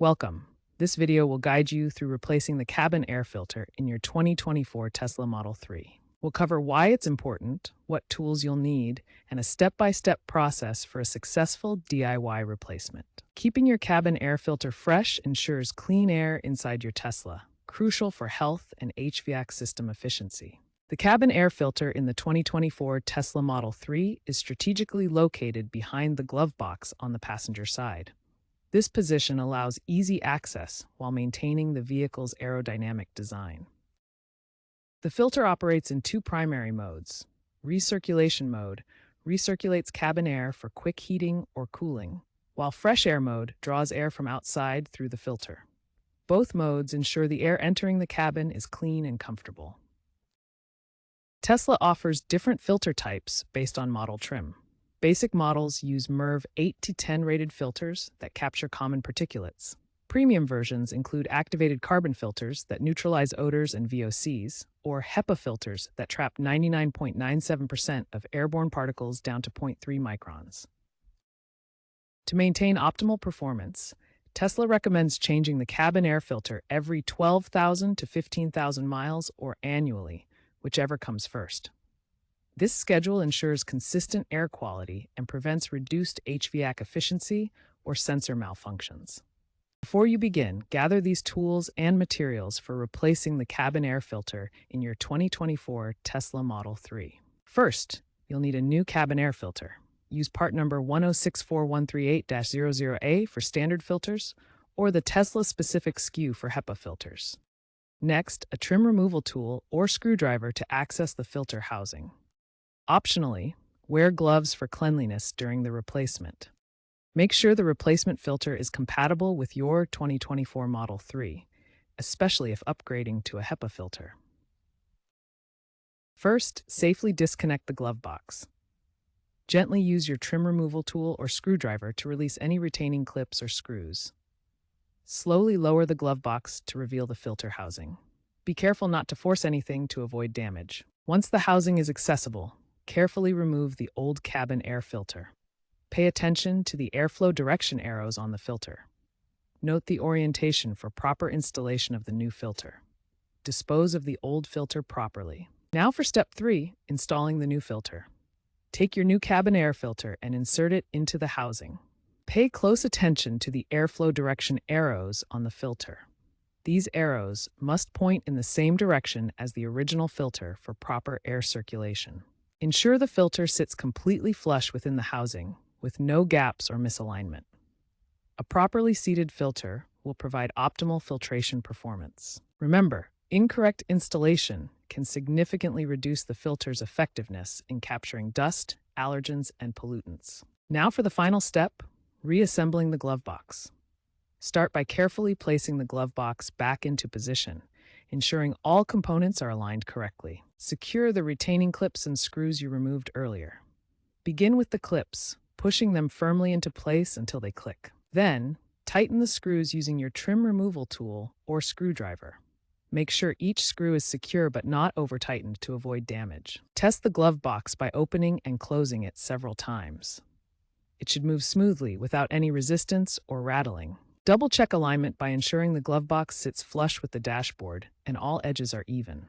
Welcome. This video will guide you through replacing the cabin air filter in your 2024 Tesla Model 3. We'll cover why it's important, what tools you'll need, and a step-by-step process for a successful DIY replacement. Keeping your cabin air filter fresh ensures clean air inside your Tesla, crucial for health and HVAC system efficiency. The cabin air filter in the 2024 Tesla Model 3 is strategically located behind the glove box on the passenger side. This position allows easy access while maintaining the vehicle's aerodynamic design. The filter operates in two primary modes. Recirculation mode recirculates cabin air for quick heating or cooling, while fresh air mode draws air from outside through the filter. Both modes ensure the air entering the cabin is clean and comfortable. Tesla offers different filter types based on model trim. Basic models use MERV 8 to 10 rated filters that capture common particulates. Premium versions include activated carbon filters that neutralize odors and VOCs, or HEPA filters that trap 99.97% of airborne particles down to 0.3 microns. To maintain optimal performance, Tesla recommends changing the cabin air filter every 12,000 to 15,000 miles or annually, whichever comes first. This schedule ensures consistent air quality and prevents reduced HVAC efficiency or sensor malfunctions. Before you begin, gather these tools and materials for replacing the cabin air filter in your 2024 Tesla Model 3. First, you'll need a new cabin air filter. Use part number 1064138-00A for standard filters or the Tesla-specific SKU for HEPA filters. Next, a trim removal tool or screwdriver to access the filter housing. Optionally, wear gloves for cleanliness during the replacement. Make sure the replacement filter is compatible with your 2024 Model 3, especially if upgrading to a HEPA filter. First, safely disconnect the glove box. Gently use your trim removal tool or screwdriver to release any retaining clips or screws. Slowly lower the glove box to reveal the filter housing. Be careful not to force anything to avoid damage. Once the housing is accessible, carefully remove the old cabin air filter. Pay attention to the airflow direction arrows on the filter. Note the orientation for proper installation of the new filter. Dispose of the old filter properly. Now for step 3, installing the new filter. Take your new cabin air filter and insert it into the housing. Pay close attention to the airflow direction arrows on the filter. These arrows must point in the same direction as the original filter for proper air circulation. Ensure the filter sits completely flush within the housing, with no gaps or misalignment. A properly seated filter will provide optimal filtration performance. Remember, incorrect installation can significantly reduce the filter's effectiveness in capturing dust, allergens, and pollutants. Now for the final step, reassembling the glove box. Start by carefully placing the glove box back into position, ensuring all components are aligned correctly. Secure the retaining clips and screws you removed earlier. Begin with the clips, pushing them firmly into place until they click. Then, tighten the screws using your trim removal tool or screwdriver. Make sure each screw is secure but not over-tightened to avoid damage. Test the glove box by opening and closing it several times. It should move smoothly without any resistance or rattling. Double-check alignment by ensuring the glove box sits flush with the dashboard and all edges are even.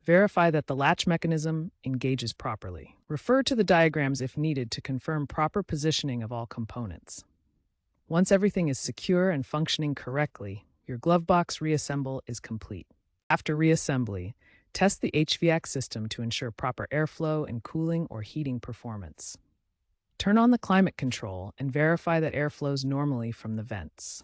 Verify that the latch mechanism engages properly. Refer to the diagrams if needed to confirm proper positioning of all components. Once everything is secure and functioning correctly, your glove box reassemble is complete. After reassembly, test the HVAC system to ensure proper airflow and cooling or heating performance. Turn on the climate control and verify that air flows normally from the vents.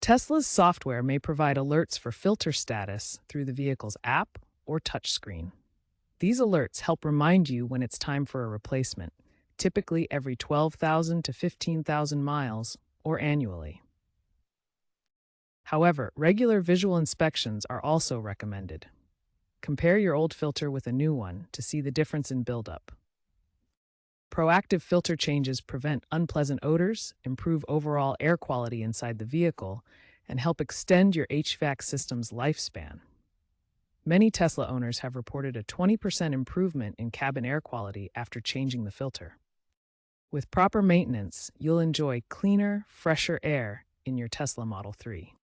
Tesla's software may provide alerts for filter status through the vehicle's app or touchscreen. These alerts help remind you when it's time for a replacement, typically every 12,000 to 15,000 miles or annually. However, regular visual inspections are also recommended. Compare your old filter with a new one to see the difference in buildup. Proactive filter changes prevent unpleasant odors, improve overall air quality inside the vehicle, and help extend your HVAC system's lifespan. Many Tesla owners have reported a 20% improvement in cabin air quality after changing the filter. With proper maintenance, you'll enjoy cleaner, fresher air in your Tesla Model 3.